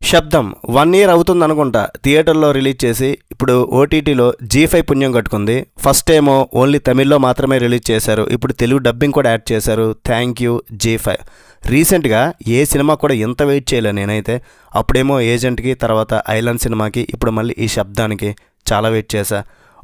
శబ్దం 1 ఇయర్ అవుతుందనుకుంటా థియేటర్లో రిలీజ్ చేసి ఇప్పుడు ఓటీటీలో జీ5 పుణ్యం కట్టుకుంది. ఫస్ట్ ఏమో ఓన్లీ తమిళ్లో మాత్రమే రిలీజ్ చేశారు, ఇప్పుడు తెలుగు డబ్బింగ్ కూడా యాడ్ చేశారు. Thank you Zee five. రీసెంట్గా ఏ సినిమా కూడా ఎంత వెయిట్ చేయలే నేనైతే. అప్పుడేమో ఏజెంట్కి, తర్వాత ఐలాండ్ సినిమాకి, ఇప్పుడు మళ్ళీ ఈ శబ్దానికి చాలా వెయిట్ చేశా.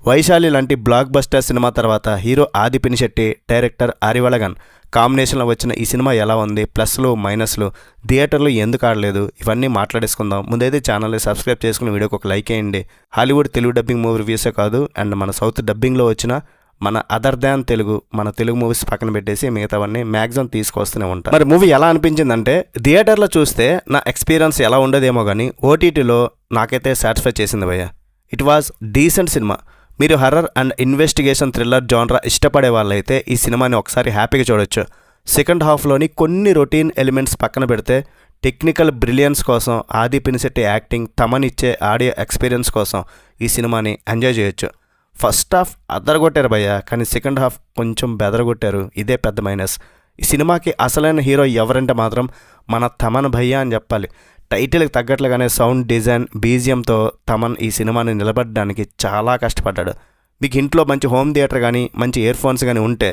వైశాలి లాంటి బ్లాక్ బస్టర్ సినిమా తర్వాత హీరో ఆది పినిశెట్టి, డైరెక్టర్ ఆరివళగన్ కాంబినేషన్లో వచ్చిన ఈ సినిమా ఎలా ఉంది, ప్లస్లు మైనస్లు, థియేటర్లో ఎందుకు ఆడలేదు, ఇవన్నీ మాట్లాడేసుకుందాం. ముందైతే ఛానల్ని సబ్స్క్రైబ్ చేసుకుని వీడియోకి ఒక లైక్ వేయండి. హాలీవుడ్ తెలుగు డబ్బింగ్ మూవీ రివ్యూసే కాదు, అండ్ మన సౌత్ డబ్బింగ్లో వచ్చిన మన అదర్ దాన్ తెలుగు, మన తెలుగు మూవీస్ పక్కన పెట్టేసి మిగతావన్నీ మ్యాక్సిమం తీసుకొస్తూనే ఉంటాం. మరి మూవీ ఎలా అనిపించిందంటే, థియేటర్లో చూస్తే నా ఎక్స్పీరియన్స్ ఎలా ఉండదేమో కానీ ఓటీటీలో నాకైతే సాటిస్ఫై చేసింది భయ్య. It was decent cinema. మీరు హర్రర్ అండ్ ఇన్వెస్టిగేషన్ థ్రిల్లర్ జానరా ఇష్టపడే వాళ్ళైతే ఈ సినిమాని ఒకసారి హ్యాపీగా చూడొచ్చు. సెకండ్ హాఫ్లోని కొన్ని రొటీన్ ఎలిమెంట్స్ పక్కన పెడితే టెక్నికల్ బ్రిలియన్స్ కోసం, ఆది పినిశెట్టి యాక్టింగ్, తమనిచ్చే ఆడియో ఎక్స్పీరియన్స్ కోసం ఈ సినిమాని ఎంజాయ్ చేయొచ్చు. ఫస్ట్ హాఫ్ అదరగొట్టారు భయ్య, కానీ సెకండ్ హాఫ్ కొంచెం బెదరగొట్టారు. ఇదే పెద్ద మైనస్. ఈ సినిమాకి అసలైన హీరో ఎవరంటే మాత్రం మన తమన్ భయ్య అని చెప్పాలి. టైటిల్కి తగ్గట్లుగానే సౌండ్ డిజైన్, బీజిఎంతో తమన్ ఈ సినిమాని నిలబడడానికి చాలా కష్టపడ్డాడు. మీకు ఇంట్లో మంచి హోమ్ థియేటర్ కానీ, మంచి ఇయర్ ఫోన్స్ కానీ ఉంటే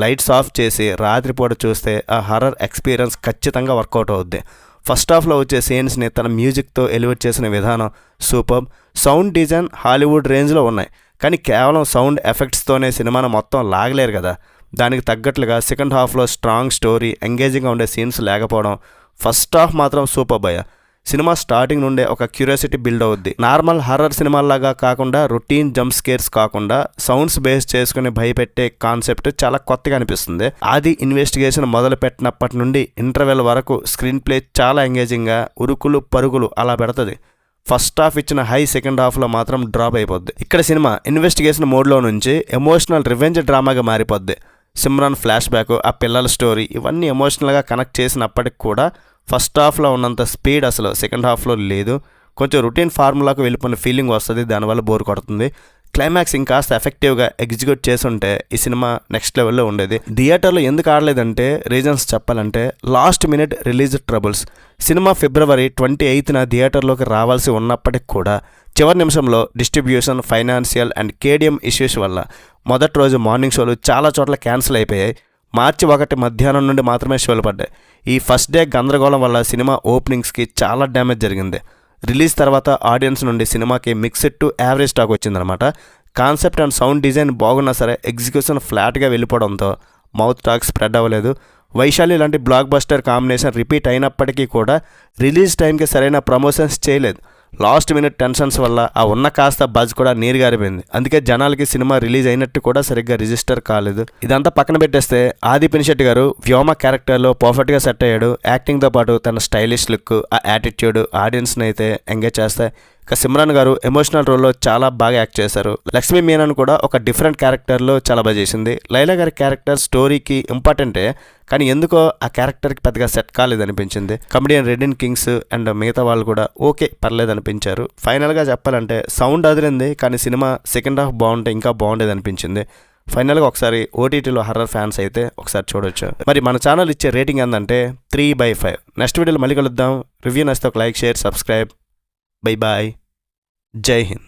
లైట్స్ ఆఫ్ చేసి రాత్రిపూట చూస్తే ఆ హర్రర్ ఎక్స్పీరియన్స్ ఖచ్చితంగా వర్కౌట్ అవుద్ది. ఫస్ట్ హాఫ్లో వచ్చే సీన్స్ని తన మ్యూజిక్తో ఎలివేట్ చేసిన విధానం సూపర్. సౌండ్ డిజైన్ హాలీవుడ్ రేంజ్లో ఉన్నాయి, కానీ కేవలం సౌండ్ ఎఫెక్ట్స్తోనే సినిమాను మొత్తం లాగలేరు కదా. దానికి తగ్గట్లుగా సెకండ్ హాఫ్లో స్ట్రాంగ్ స్టోరీ, ఎంగేజింగ్గా ఉండే సీన్స్ లేకపోవడం. ఫస్ట్ హాఫ్ మాత్రం సూపర్ భయ్య. సినిమా స్టార్టింగ్ నుండే ఒక క్యూరియాసిటీ బిల్డ్ అవుద్ది. నార్మల్ హర్రర్ సినిమాలాగా కాకుండా, రొటీన్ జంప్ స్కేర్స్ కాకుండా, సౌండ్స్ బేస్ చేసుకుని భయపెట్టే కాన్సెప్ట్ చాలా కొత్తగా అనిపిస్తుంది. ఆది ఇన్వెస్టిగేషన్ మొదలు పెట్టినప్పటి నుండి ఇంటర్వెల్ వరకు స్క్రీన్ ప్లే చాలా ఎంగేజింగ్గా, ఉరుకులు పరుగులు అలా పెడుతుంది. ఫస్ట్ హాఫ్ ఇచ్చిన హై సెకండ్ హాఫ్లో మాత్రం డ్రాప్ అయిపోద్ది. ఇక్కడ సినిమా ఇన్వెస్టిగేషన్ మోడ్లో నుంచి ఎమోషనల్ రివెంజ్ డ్రామాగా మారిపోద్ది. సిమ్రాన్ ఫ్లాష్ బ్యాక్, ఆ పిల్లల స్టోరీ, ఇవన్నీ ఎమోషనల్గా కనెక్ట్ చేసినప్పటికి కూడా ఫస్ట్ హాఫ్లో ఉన్నంత స్పీడ్ అసలు సెకండ్ హాఫ్లో లేదు. కొంచెం రొటీన్ ఫార్ములాకు వెళ్ళిపోయిన ఫీలింగ్ వస్తుంది, దానివల్ల బోర్ కొడుతుంది. క్లైమాక్స్ ఇంకాస్త ఎఫెక్టివ్గా ఎగ్జిక్యూట్ చేసుంటే ఈ సినిమా నెక్స్ట్ లెవెల్లో ఉండేది. థియేటర్లో ఎందుకు ఆడలేదంటే రీజన్స్ చెప్పాలంటే, లాస్ట్ మినిట్ రిలీజ్ ట్రబుల్స్. సినిమా ఫిబ్రవరి 28న థియేటర్లోకి రావాల్సి ఉన్నప్పటికి కూడా చివరి నిమిషంలో distribution, financial and KDM issues వల్ల మొదటి రోజు మార్నింగ్ షోలు చాలా చోట్ల క్యాన్సిల్ అయిపోయాయి. మార్చి 1 మధ్యాహ్నం నుండి మాత్రమే షోలు పడ్డాయి. ఈ ఫస్ట్ డే గందరగోళం వల్ల సినిమా ఓపెనింగ్స్కి చాలా డ్యామేజ్ జరిగింది. రిలీజ్ తర్వాత ఆడియన్స్ నుండి సినిమాకి మిక్స్డ్ టు యావరేజ్ టాక్ వచ్చిందనమాట. కాన్సెప్ట్ అండ్ సౌండ్ డిజైన్ బాగున్నా సరే ఎగ్జిక్యూషన్ ఫ్లాట్గా వెళ్ళిపోవడంతో మౌత్ టాక్ స్ప్రెడ్ అవ్వలేదు. వైశాలి లాంటి బ్లాక్ బస్టర్ కాంబినేషన్ రిపీట్ అయినప్పటికీ కూడా రిలీజ్ టైంకి సరైన ప్రమోషన్స్ చేయలేదు. లాస్ట్ మినిట్ టెన్షన్స్ వల్ల ఆ ఉన్న కాస్త బజ్ కూడా నీరుగారిపోయింది. అందుకే జనాలకి సినిమా రిలీజ్ అయినట్టు కూడా సరిగ్గా రిజిస్టర్ కాలేదు. ఇదంతా పక్కన పెట్టేస్తే ఆది పినిశెట్టి గారు వ్యోమ క్యారెక్టర్లో పర్ఫెక్ట్గా సెట్ అయ్యాడు. యాక్టింగ్తో పాటు తన స్టైలిష్ లుక్, ఆ యాటిట్యూడ్ ఆడియన్స్ని అయితే ఎంగేజ్ చేస్తాయి. ఇక సిమ్రాన్ గారు ఎమోషనల్ రోల్లో చాలా బాగా యాక్ట్ చేశారు. లక్ష్మీ మీనన్ కూడా ఒక డిఫరెంట్ క్యారెక్టర్లో చాలా బాగా చేసింది. లైలా గారి క్యారెక్టర్ స్టోరీకి ఇంపార్టెంటే, కానీ ఎందుకో ఆ క్యారెక్టర్కి పెద్దగా సెట్ కాలేదనిపించింది. కమెడియన్ రెడిన్ కింగ్స్ అండ్ మిగతా వాళ్ళు కూడా ఓకే పర్లేదు అనిపించారు. ఫైనల్గా చెప్పాలంటే సౌండ్ అదిరింది, కానీ సినిమా సెకండ్ హాఫ్ బాగుంటే ఇంకా బాగుండేది అనిపించింది. ఫైనల్గా ఒకసారి ఓటీటీలో హర్రర్ ఫ్యాన్స్ అయితే ఒకసారి చూడొచ్చు. మరి మన ఛానల్ ఇచ్చే రేటింగ్ ఏంటంటే 3/5. నెక్స్ట్ వీడియోలో మళ్ళీ కలుద్దాం. రివ్యూ నచ్చితే ఒక like, share, subscribe. Bye bye. Jai Hind.